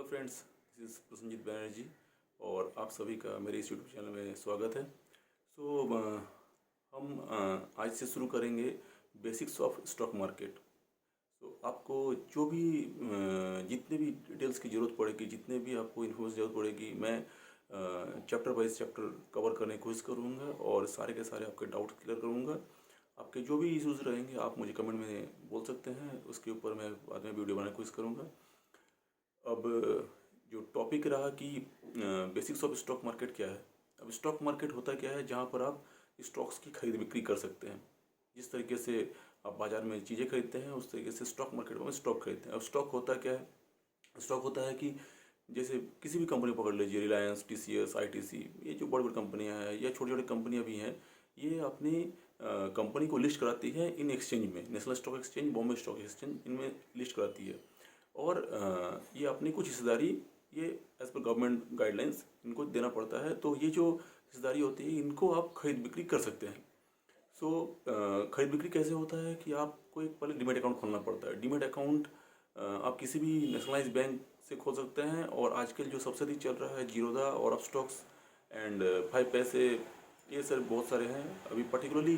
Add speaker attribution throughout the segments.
Speaker 1: Friends, this is Prasannajit Banerjee और आप सभी का मेरे इस यूट्यूब चैनल में स्वागत है। हम आज से शुरू करेंगे बेसिक्स ऑफ स्टॉक मार्केट। आपको जो भी जितने भी डिटेल्स की ज़रूरत पड़ेगी, जितने भी आपको इन्फॉर्मेशन ज़रूरत पड़ेगी, मैं चैप्टर बाय चैप्टर कवर करने की कोशिश करूँगा और सारे के सारे आपके डाउट क्लियर करूँगा। आपके जो भी इश्यूज़ रहेंगे आप मुझे कमेंट में बोल सकते हैं, उसके ऊपर मैं बाद में वीडियो बनाने की कोशिश करूँगा। अब जो टॉपिक रहा कि बेसिक्स ऑफ स्टॉक मार्केट क्या है। अब स्टॉक मार्केट होता क्या है, जहाँ पर आप स्टॉक्स की खरीद बिक्री कर सकते हैं। जिस तरीके से आप बाज़ार में चीज़ें खरीदते हैं उस तरीके से स्टॉक मार्केट में स्टॉक खरीदते हैं। अब स्टॉक होता क्या है, स्टॉक होता है कि जैसे किसी भी कंपनी पकड़ लीजिए, रिलायंस, TCS, ITC, ये जो बड़ी बड़ी कंपनियां हैं या छोटी छोटी कंपनियां भी हैं, ये अपनी कंपनी को लिस्ट कराती है इन एक्सचेंज में। National stock exchange, Bombay stock exchange, इनमें लिस्ट कराती है और ये अपनी कुछ हिस्सेदारी ये एज पर गवर्नमेंट गाइडलाइंस इनको देना पड़ता है। तो ये जो हिस्सेदारी होती है इनको आप खरीद बिक्री कर सकते हैं। खरीद बिक्री कैसे होता है कि आपको एक पहले डीमैट अकाउंट खोलना पड़ता है। डीमैट अकाउंट आप किसी भी नेशनलाइज बैंक से खोल सकते हैं और आजकल जो सबसे अधिक चल रहा है जीरोधा और अपस्टॉक्स एंड 5 पैसे, ये सर बहुत सारे हैं। अभी पर्टिकुलरली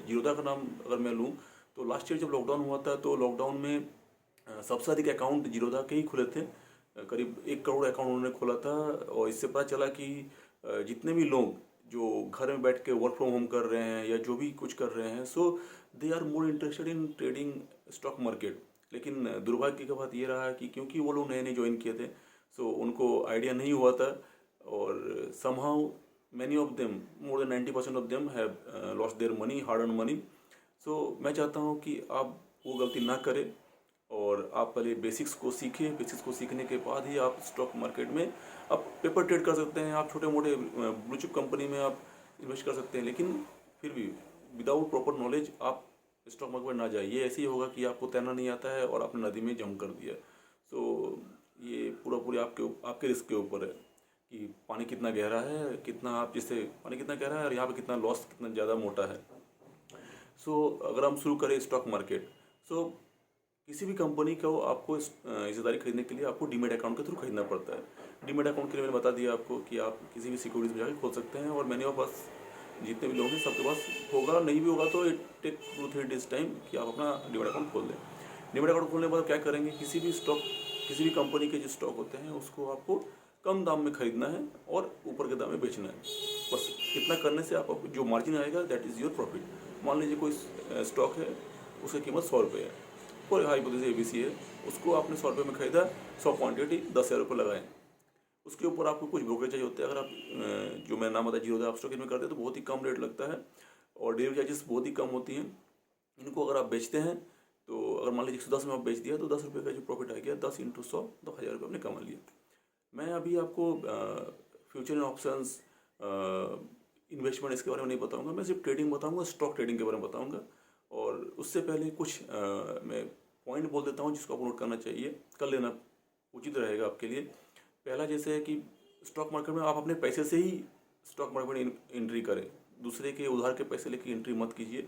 Speaker 1: जीरोधा का नाम अगर मैं लूँ तो लास्ट ईयर जब लॉकडाउन हुआ था तो लॉकडाउन में सबसे अधिक अकाउंट जीरोधा के ही खुले थे। करीब 1 करोड़ अकाउंट उन्होंने खोला था और इससे पता चला कि जितने भी लोग जो घर में बैठ के वर्क फ्रॉम होम कर रहे हैं या जो भी कुछ कर रहे हैं, so they are more interested in trading stock market. लेकिन दुर्भाग्य की बात ये रहा कि क्योंकि वो लोग नए नए ज्वाइन किए थे, सो उनको आइडिया नहीं हुआ था और somehow many of them, more than 90% of them have lost their money, hard earn money. So मैं चाहता हूँ कि आप वो गलती ना करें और आप पहले बेसिक्स को सीखें। बेसिक्स को सीखने के बाद ही आप स्टॉक मार्केट में आप पेपर ट्रेड कर सकते हैं। आप छोटे मोटे ब्लू चिप कंपनी में आप इन्वेस्ट कर सकते हैं, लेकिन फिर भी विदाउट प्रॉपर नॉलेज आप स्टॉक मार्केट में ना जाइए। ये ऐसे ही होगा कि आपको तैरना नहीं आता है और आपने नदी में जंप कर दिया। ये पूरी आपके रिस्क के ऊपर है कि पानी कितना गहरा है, कितना आप जिससे पानी कितना गहरा है और यहाँ पे कितना लॉस कितना ज़्यादा मोटा है। अगर हम शुरू करें स्टॉक मार्केट, किसी भी कंपनी को आपको हिस्सेदारी खरीदने के लिए आपको डीमैट अकाउंट के थ्रू खरीदना पड़ता है। डीमैट अकाउंट के लिए मैंने बता दिया आपको कि आप किसी भी सिक्योरिटीज में जाकर खोल सकते हैं और मैंने पास जितने भी लोग हैं सबके पास होगा। नहीं भी होगा तो इट टेक 2-3 डेज टाइम कि आप अपना डीमैट अकाउंट खोल दें। डीमैट अकाउंट खोलने के बाद क्या करेंगे, किसी भी कंपनी के जो स्टॉक होते हैं उसको आपको कम दाम में खरीदना है और ऊपर के दाम में बेचना है। बस इतना करने से आप जो मार्जिन आएगा दैट इज़ योर प्रॉफिट। मान लीजिए कोई स्टॉक है, उसकी कीमत 100 रुपये है और हाइपोथेसिस ABC है, उसको आपने 100 रुपये में खरीदा, 100 क्वान्टिटी 10,000 रुपये लगाए। उसके ऊपर आपको कुछ ब्रोकरेज चाहिए होते हैं। अगर आप जो मैं नाम बताया जीरोधा आप स्टॉक में करते हैं तो बहुत ही कम रेट लगता है और डिलीवरी चार्जेस बहुत ही कम होती हैं। इनको अगर आप बेचते हैं तो अगर मान लीजिए 110 में आप बेच दिया तो 10 रुपये का जो प्रॉफिट आ गया, 10 इंटू 100, 10,000 रुपये आपने कमा लिया। मैं अभी आपको फ्यूचर एंड ऑप्शंस, इन्वेस्टमेंट इसके बारे में नहीं बताऊंगा। मैं सिर्फ ट्रेडिंग बताऊंगा, स्टॉक ट्रेडिंग के बारे में बताऊंगा। और उससे पहले कुछ मैं पॉइंट बोल देता हूँ जिसको आपको नोट करना चाहिए, कर लेना उचित रहेगा आपके लिए। पहला जैसे है कि स्टॉक मार्केट में आप अपने पैसे से ही स्टॉक मार्केट में एंट्री करें, दूसरे के उधार के पैसे लेके एंट्री मत कीजिए।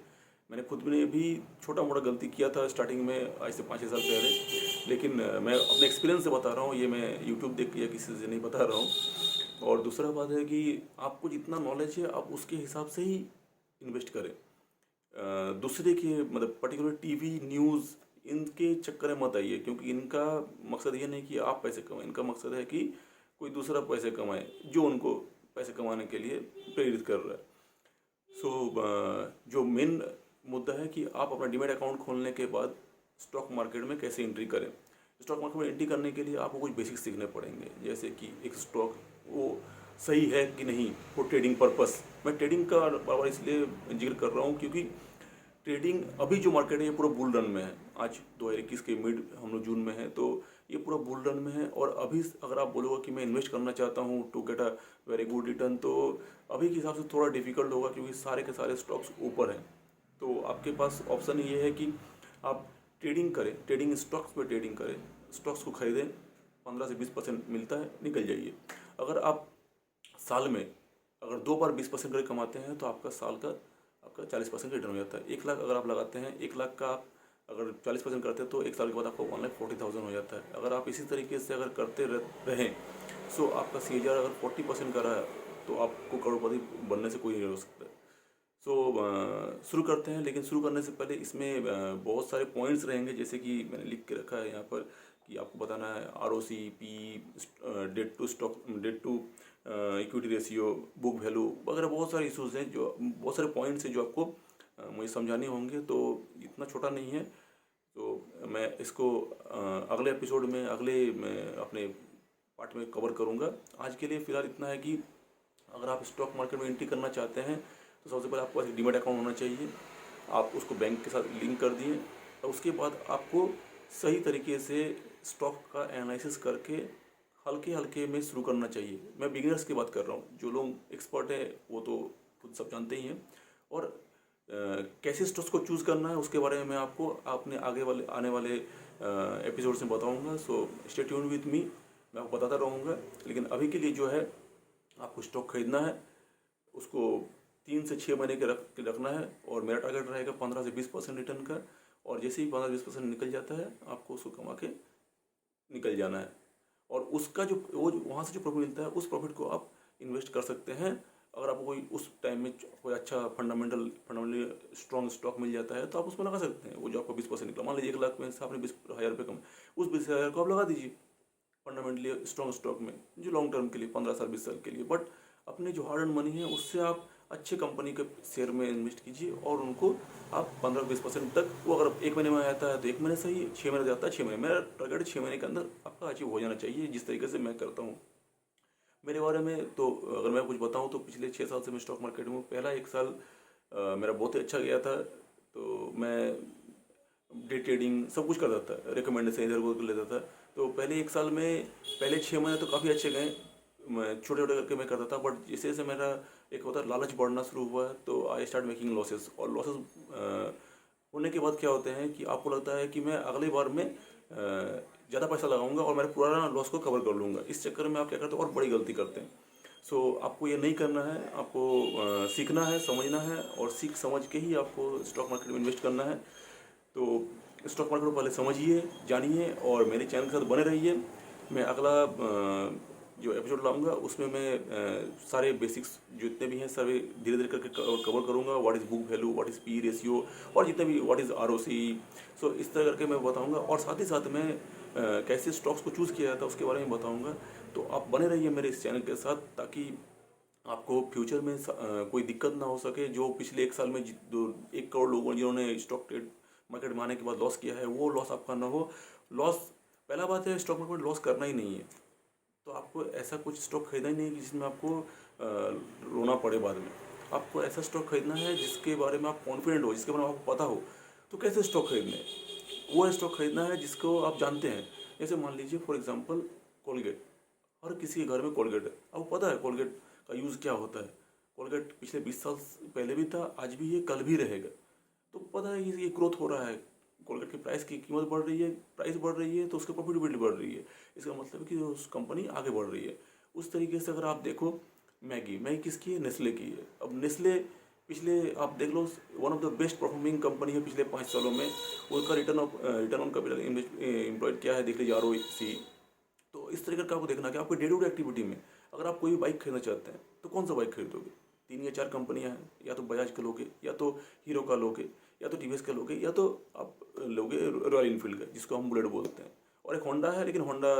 Speaker 1: मैंने खुद ने भी छोटा मोटा गलती किया था स्टार्टिंग में, आज से 5-6 साल पहले, लेकिन मैं अपने एक्सपीरियंस से बता रहा हूँ, ये मैं यूट्यूब देख के या किसी से नहीं बता रहा हूँ। और दूसरा बात है कि आपको जितना नॉलेज है आप उसके हिसाब से ही इन्वेस्ट करें। दूसरे के मतलब पर्टिकुलर टीवी न्यूज़ इनके चक्कर में मत आइए, क्योंकि इनका मकसद ये नहीं कि आप पैसे कमाएं, इनका मकसद है कि कोई दूसरा पैसे कमाए जो उनको पैसे कमाने के लिए प्रेरित कर रहा है। जो मेन मुद्दा है कि आप अपना डीमैट अकाउंट खोलने के बाद स्टॉक मार्केट में कैसे एंट्री करें। स्टॉक मार्केट में एंट्री करने के लिए आपको कुछ बेसिक्स सीखने पड़ेंगे, जैसे कि एक स्टॉक वो सही है कि नहीं फॉर ट्रेडिंग पर्पस। मैं ट्रेडिंग का बार बार इसलिए जिक्र कर रहा हूँ क्योंकि ट्रेडिंग अभी जो मार्केट है ये पूरा बुल रन में है। आज 2021 के मिड हम लोग जून में है, तो ये पूरा बुल रन में है। और अभी अगर आप बोलोगे कि मैं इन्वेस्ट करना चाहता हूँ to get a very good return, तो अभी के हिसाब से थोड़ा डिफिकल्ट होगा क्योंकि सारे के सारे स्टॉक्स ऊपर हैं। तो आपके पास ऑप्शन ये है कि आप ट्रेडिंग करें, ट्रेडिंग स्टॉक्स पर ट्रेडिंग करें, स्टॉक्स को खरीदें, 15 से 20% मिलता है, निकल जाइए। अगर आप साल में अगर 2 बार 20% करके कमाते हैं तो आपका साल का आपका 40% रिटर्न हो जाता है। 1 लाख अगर आप लगाते हैं, 1 लाख का आप अगर 40% करते हैं तो एक साल के बाद आपका 1,40,000 हो जाता है। अगर आप इसी तरीके से अगर करते रहें सो आपका CAGR अगर 40% का रहा तो आपको करोड़पति बनने से कोई नहीं रोक सकता। सो शुरू करते हैं, लेकिन शुरू करने से पहले इसमें बहुत सारे पॉइंट्स रहेंगे, जैसे कि मैंने लिख के रखा है यहाँ पर कि आपको बताना है ROC, PE, debt to equity ratio, book value वगैरह बहुत सारे इश्यूज हैं, जो बहुत सारे पॉइंट्स हैं जो आपको मुझे समझाने होंगे। तो इतना छोटा नहीं है, तो मैं इसको अगले एपिसोड में मैं अपने पार्ट में कवर करूँगा। आज के लिए फ़िलहाल इतना है कि अगर आप स्टॉक मार्केट में एंट्री करना चाहते हैं तो सबसे पहले आपके पास एक डीमैट अकाउंट होना चाहिए। आप उसको बैंक के साथ लिंक कर दिए और उसके बाद आपको सही तरीके से स्टॉक का एनालिसिस करके हल्के हल्के में शुरू करना चाहिए। मैं बिगिनर्स की बात कर रहा हूँ, जो लोग एक्सपर्ट हैं वो तो खुद सब जानते ही हैं। और कैसे स्टॉक्स को चूज़ करना है उसके बारे में मैं आपको अपने आने वाले एपिसोड्स में बताऊँगा। So stay tune with me, मैं आपको बताता रहूँगा। लेकिन अभी के लिए जो है आपको स्टॉक खरीदना है, उसको 3 से 6 महीने के रखना है और मेरा टारगेट रहेगा 15 से 20% रिटर्न का। और जैसे ही 15-20% निकल जाता है आपको उसको कमा के निकल जाना है और उसका जो वो वहाँ से जो प्रॉफिट मिलता है उस प्रॉफिट को आप इन्वेस्ट कर सकते हैं। अगर आपको कोई उस टाइम में कोई अच्छा फंडामेंटली स्ट्रॉन्ग स्टॉक मिल जाता है तो आप उसमें लगा सकते हैं। वो जो आपको 20% निकला, मान लीजिए 1 लाख में से आपने 20,000 रुपये कम, उस 20,000 को आप लगा दीजिए फंडामेंटली स्ट्रॉन्ग स्टॉक में, जो लॉन्ग टर्म के लिए 15 साल 20 साल के लिए। बट अपने जो हार्ड एंड मनी है उससे आप अच्छे कंपनी के शेयर में इन्वेस्ट कीजिए और उनको आप 15-20% तक, वो अगर 1 महीने में आता है तो 1 महीने सही, 6 महीने जाता है 6 महीने। मेरा टारगेट 6 महीने के अंदर आपका अचीव हो जाना चाहिए, जिस तरीके से मैं करता हूँ। मेरे बारे में तो अगर मैं कुछ बताऊँ तो पिछले 6 साल से मैं स्टॉक मार्केट में हूँ। पहला 1 साल मेरा बहुत ही अच्छा गया था, तो मैं डे ट्रेडिंग सब कुछ करता था, रिकमेंडेशन इधर उधर लेता था। तो पहले 1 साल में पहले 6 महीने तो काफ़ी अच्छे गए, मैं छोटे छोटे करके मैं करता था। बट जैसे जैसे मेरा एक होता है लालच बढ़ना शुरू हुआ तो आई स्टार्ट मेकिंग लॉसेस। और लॉसेस होने के बाद क्या होते हैं कि आपको लगता है कि मैं अगली बार में ज़्यादा पैसा लगाऊंगा और मेरा पुराना लॉस को कवर कर लूँगा। इस चक्कर में आप क्या करते हैं और बड़ी गलती करते हैं। सो आपको ये नहीं करना है, आपको सीखना है, समझना है और सीख समझ के ही आपको स्टॉक मार्केट में इन्वेस्ट करना है। तो स्टॉक मार्केट को पहले समझिए, जानिए और मेरे चैनल के साथ बने रहिए। मैं अगला जो एपिसोड लाऊंगा उसमें मैं सारे बेसिक्स जितने भी हैं सभी धीरे धीरे करके कवर करूंगा। What is book value, what is P ratio और जितने भी व्हाट इज़ ROC। सो इस तरह करके मैं बताऊंगा और साथ ही साथ मैं कैसे स्टॉक्स को चूज़ किया जाता है उसके बारे में बताऊंगा। तो आप बने रहिए मेरे इस चैनल के साथ, ताकि आपको फ्यूचर में कोई दिक्कत ना हो सके। जो पिछले 1 साल में 1 करोड़ लोगों जिन्होंने स्टॉक ट्रेड मार्केट में आने के बाद लॉस किया है, वो लॉस आपका ना हो। लॉस, पहला बात है स्टॉक मार्केट में लॉस करना ही नहीं है, तो आपको ऐसा कुछ स्टॉक खरीदना ही नहीं है जिसमें आपको रोना पड़े बाद में। आपको ऐसा स्टॉक खरीदना है जिसके बारे में आप कॉन्फिडेंट हो, जिसके बारे में आपको पता हो। तो कैसे स्टॉक खरीदने हैं, वो स्टॉक खरीदना है जिसको आप जानते हैं। जैसे मान लीजिए फॉर एग्जांपल कोलगेट, हर किसी के घर में कोलगेट है। आपको पता है कोलगेट का यूज़ क्या होता है। कोलगेट पिछले 20 साल पहले भी था, आज भी है, कल भी रहेगा। तो पता है ये ग्रोथ हो रहा है, कोलगेट की प्राइस की कीमत बढ़ रही है, प्राइस बढ़ रही है तो उसकी प्रॉफिटेबिलिटी बढ़ रही है। इसका मतलब है कि उस कंपनी आगे बढ़ रही है। उस तरीके से अगर आप देखो मैगी किसकी है, नेस्ले की है। अब नेस्ले पिछले आप देख लो one of the best performing company है पिछले 5 सालों में। उसका रिटर्न ऑन कैपिटल एम्प्लॉयड क्या है देख लीजिए, ROC। तो इस तरीके का आपको देखना कि आपको डे टू डे एक्टिविटी में अगर आप कोई बाइक खरीदना चाहते हैं तो कौन सा बाइक खरीदोगे। 3 या 4 कंपनियां हैं, या तो बजाज का लोगे, या तो हीरो का लोगे, या तो TVS का लोगे, या तो आप लोगे रॉयल इनफील्ड का जिसको हम बुलेट बोलते हैं। और एक होंडा है, लेकिन होंडा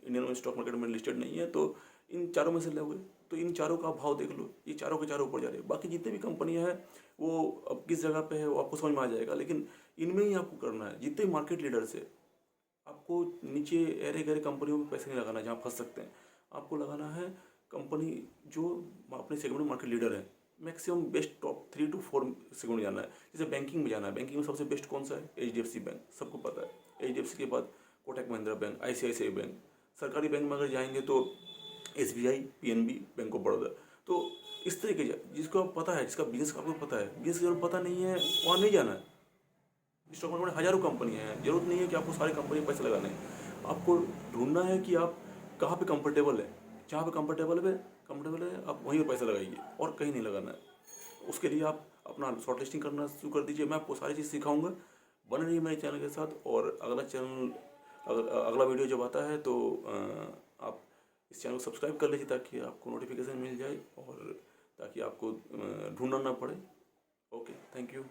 Speaker 1: इंडियन स्टॉक मार्केट में लिस्टेड नहीं है। तो इन चारों में से लोगे तो इन चारों का भाव देख लो, ये चारों के चारों ऊपर जा रहे हैं। बाकी जितने भी कंपनियां हैं वो अब किस जगह पे है वो आपको समझ में आ जाएगा, लेकिन इनमें ही आपको करना है। जितने मार्केट लीडर्स है आपको नीचे अरे गहरे कंपनियों में पैसे नहीं लगाना जहाँ फंस सकते हैं। आपको लगाना है कंपनी जो अपने सेगमेंट में मार्केट लीडर है। Maximum best top 3 to 4 segment जाना है। जैसे बैंकिंग में जाना है, बैंकिंग में सबसे बेस्ट कौन सा है, HDFC बैंक, सबको पता है। HDFC के बाद Kotak Mahindra bank, ICICI bank. सरकारी बैंक में अगर जाएंगे तो SBI, PNB, bank of Baroda. तो इस तरीके जिसको आप पता है, जिसका बिजनेस आपको पता है, बिजनेस जरूर पता नहीं है वहाँ नहीं जाना है। स्टॉक मार्केट में हज़ारों कंपनियां हैं, जरूरत नहीं है कि आपको सारी कंपनी में पैसे लगाने हैं। आपको ढूंढना है कि आप कहाँ पे कंफर्टेबल है, जहाँ पे कंफर्टेबल है आप वहीं पर पैसा लगाइए और कहीं नहीं लगाना है। उसके लिए आप अपना शॉर्ट लिस्टिंग करना शुरू कर दीजिए। मैं आपको सारी चीज़ सिखाऊंगा। बने रहिए मेरे चैनल के साथ। और अगला वीडियो जब आता है तो आप इस चैनल को सब्सक्राइब कर लीजिए ताकि आपको नोटिफिकेशन मिल जाए और ताकि आपको ढूंढना ना पड़े। Okay, thank you.